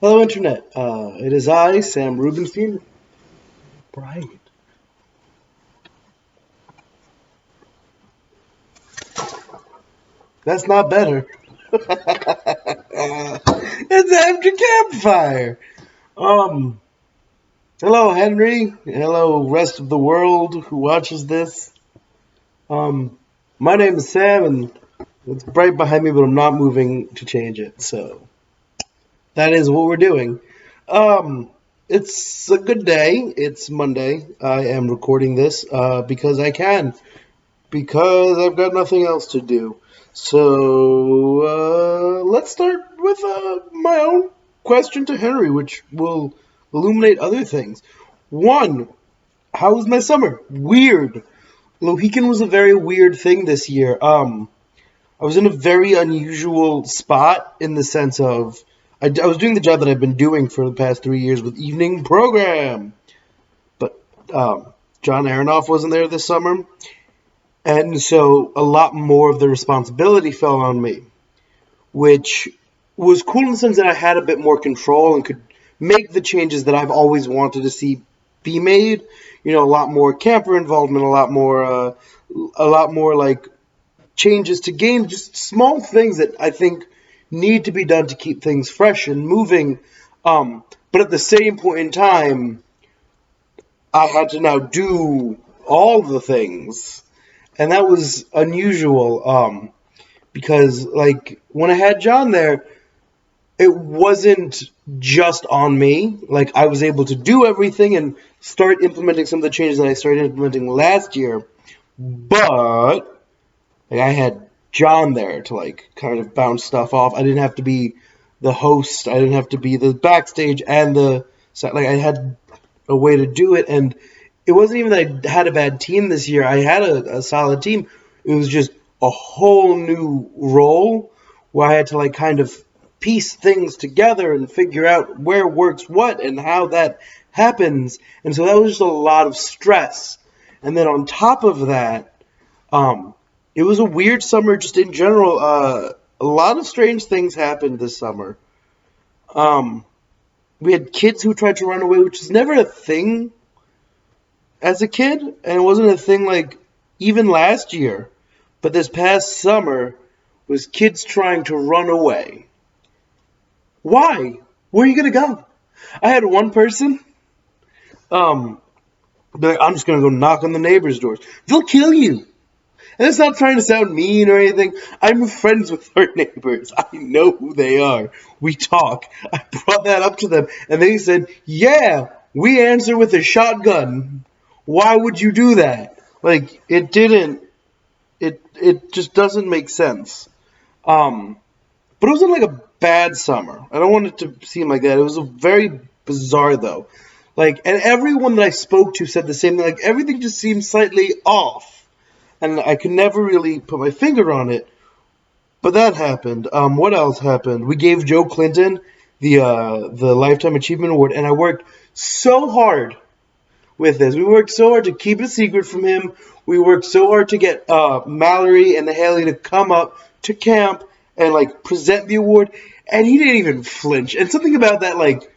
Hello, Internet. It is I, Sam Rubenstein. Right. That's not better. It's after Campfire. Um, Hello, Henry. Hello, rest of the world who watches this. Um, my name is Sam, and it's bright behind me, but I'm not moving to change it. So that is what we're doing. Um, it's a good day. It's Monday. I am recording this because I can. Because I've got nothing else to do. So let's start with my own question to Henry, which will illuminate other things. One, how was my summer? Weird. Lohican was a very weird thing this year. I was in a very unusual spot in the sense of I was doing the job that I've been doing for the past 3 years with evening program, but John Aronoff wasn't there this summer. And so a lot more of the responsibility fell on me, which was cool in the sense that I had a bit more control and could make the changes that I've always wanted to see be made. You know, a lot more camper involvement, a lot more like changes to game, just small things that I think need to be done to keep things fresh and moving. But at the same point in time, I had to now do all the things, and that was unusual. Because like when I had John there, it wasn't just on me. Like I was able to do everything and start implementing some of the changes that I started implementing last year, but like I had John there to like kind of bounce stuff off. I didn't have to be the host. I didn't have to be the backstage and the like. I had a way to do it, and it wasn't even that I had a bad team this year. I had a solid team. It was just a whole new role where I had to like kind of piece things together and figure out where works what and how that happens. And so that was just a lot of stress. And then on top of that, it was a weird summer just in general. A lot of strange things happened this summer. Um, we had kids who tried to run away, which is never a thing as a kid, and it wasn't a thing like even last year. But this past summer was kids trying to run away. Why? Where are you gonna go? I had one person, um, be like, I'm just gonna go knock on the neighbors' doors. They'll kill you. And it's not trying to sound mean or anything. I'm friends with our neighbors. I know who they are. We talk. I brought that up to them, and they said, "Yeah, we answer with a shotgun. Why would you do that?" Like it didn't. It just doesn't make sense. Um, but it wasn't like a bad summer. I don't want it to seem like that. It was a very bizarre though. Like, and everyone that I spoke to said the same thing. Like everything just seemed slightly off and I could never really put my finger on it. But that happened. What else happened? We gave Joe Clinton the Lifetime Achievement Award, and I worked so hard with this. We worked so hard to keep it a secret from him. We worked so hard to get Mallory and Haley to come up to camp and like present the award, and he didn't even flinch. And something about that like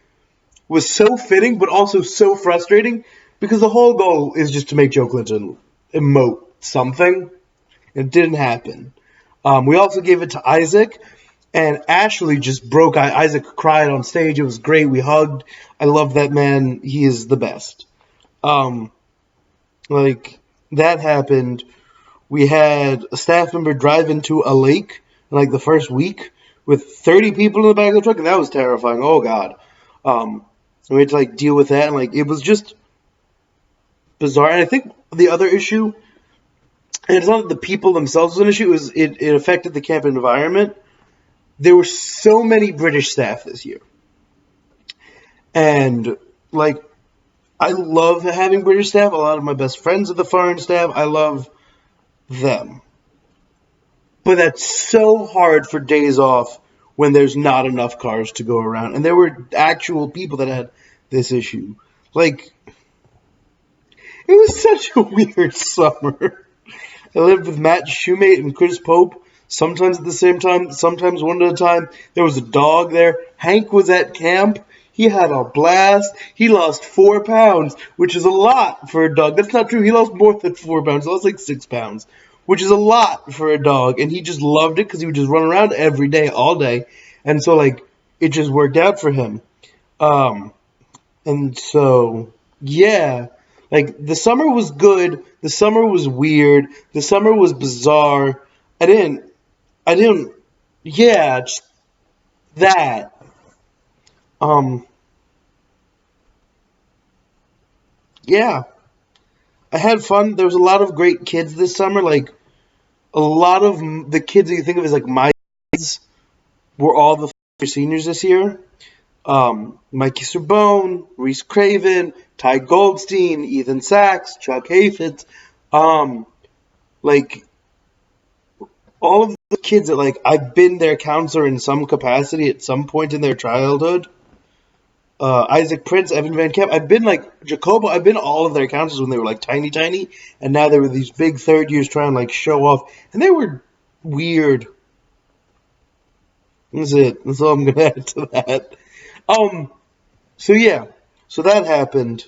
was so fitting, but also so frustrating because the whole goal is just to make Joe Clinton emote something. It didn't happen. We also gave it to Isaac, and Ashley just broke. Isaac cried on stage. It was great. We hugged. I love that man. He is the best. Um, like that happened. We had a staff member drive into a lake in like the first week with 30 people in the back of the truck, and that was terrifying. Oh God. And we had to like deal with that, and like it was just bizarre. And I think the other issue, and it's not that the people themselves was an issue, it affected the camp environment. There were so many British staff this year. And like I love having British staff. A lot of my best friends are the foreign staff. I love them. But that's so hard for days off when there's not enough cars to go around. And there were actual people that had this issue. Like, it was such a weird summer. I lived with Matt Shoemate and Chris Pope, sometimes at the same time, sometimes one at a time. There was a dog there. Hank was at camp. He had a blast. He lost 4 pounds, which is a lot for a dog. That's not true. He lost more than 4 pounds. He lost like 6 pounds, which is a lot for a dog. And he just loved it because he would just run around every day, all day. And so, like, it just worked out for him. Um, and so, yeah, like the summer was good. The summer was weird. The summer was bizarre. I didn't, I didn't, yeah, just that. Um, yeah, I had fun. There was a lot of great kids this summer. Like a lot of the kids that you think of as like my kids were all the seniors this year. Mikey Serbone, Reese Craven, Ty Goldstein, Ethan Sachs, Chuck Hayfitz, um, like all of the kids that like I've been their counselor in some capacity at some point in their childhood. Isaac Prince, Evan Van Camp. I've been like Jacobo. I've been all of their counselors when they were like tiny, tiny, and now they were these big third years trying to like show off, and they were weird. That's it. That's all I'm gonna add to that. Um. So yeah. So that happened.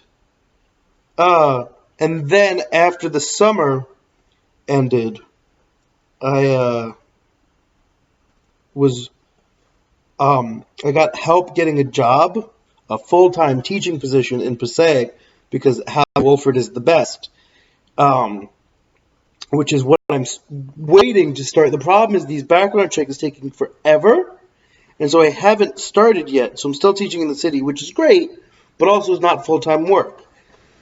Uh. And then after the summer ended, I was I got help getting a job, a full-time teaching position in Passaic because Hal Wolford is the best, um, which is what I'm waiting to start. The problem is these background check is taking forever, and so I haven't started yet. So I'm still teaching in the city, which is great, but also is not full-time work.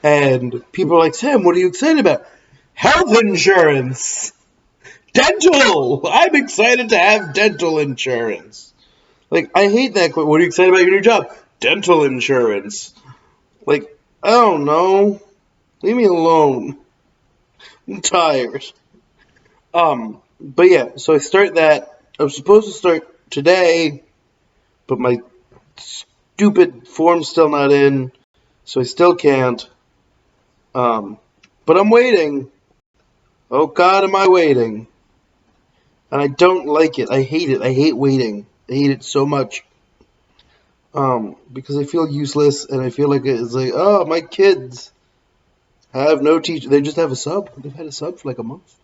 And people are like, Sam, what are you excited about? Health insurance! Dental! I'm excited to have dental insurance. Like, I hate that. What are you excited about your new job? Dental insurance. Like, I don't know. Leave me alone. I'm tired. But yeah, so I start that. I was supposed to start today, but my stupid form's still not in, so I still can't. But I'm waiting. Oh God, am I waiting? And I don't like it. I hate it. I hate waiting. I hate it so much. Because I feel useless, and I feel like it's like, oh, my kids have no teacher. They just have a sub. They've had a sub for like a month.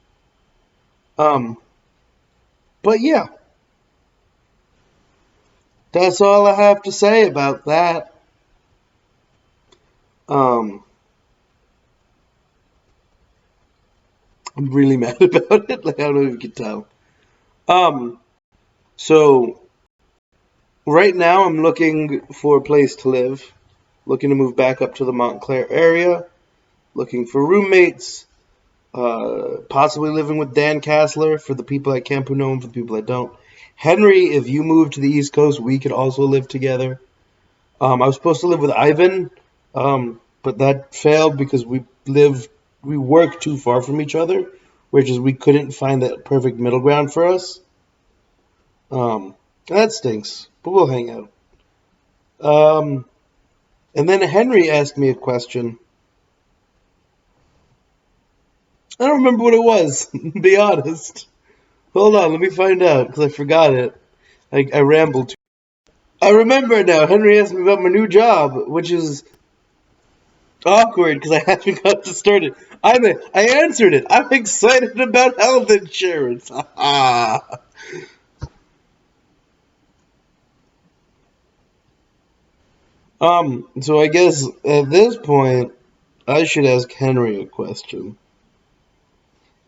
Um, but yeah, that's all I have to say about that. Um, I'm really mad about it. Like I don't know if you can tell. Um, so right now I'm looking for a place to live. Looking to move back up to the Montclair area. Looking for roommates. Possibly living with Dan Castler for the people at camp who know him, for the people that don't. Henry, if you move to the East Coast, we could also live together. I was supposed to live with Ivan, but that failed because we work too far from each other, which is we couldn't find that perfect middle ground for us. That stinks, but we'll hang out. Um, and then Henry asked me a question. I don't remember what it was, to be honest. Hold on, let me find out, because I forgot it. I rambled. I remember now. Henry asked me about my new job, which is awkward because I haven't got to start it. I answered it. I'm excited about health insurance. So I guess at this point, I should ask Henry a question.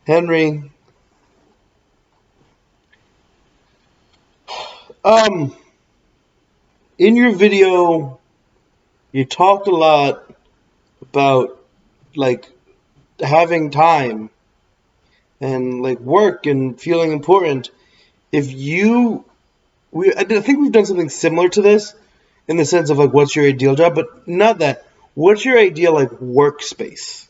Henry, um, in your video, you talked a lot about like having time and like work and feeling important. If you, I think we've done something similar to this in the sense of like, what's your ideal job? But not that. What's your ideal like workspace?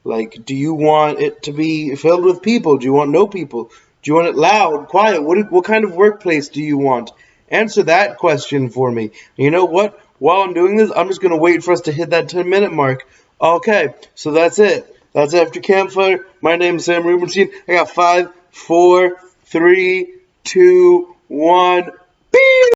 Like, do you want it to be filled with people? Do you want no people? Do you want it loud, quiet? What kind of workplace do you want? Answer that question for me. You know what? While I'm doing this, I'm just going to wait for us to hit that 10-minute mark. Okay, so that's it. That's After Campfire. My name is Sam Rubenstein. I got 5, 4, 3, 2, 1.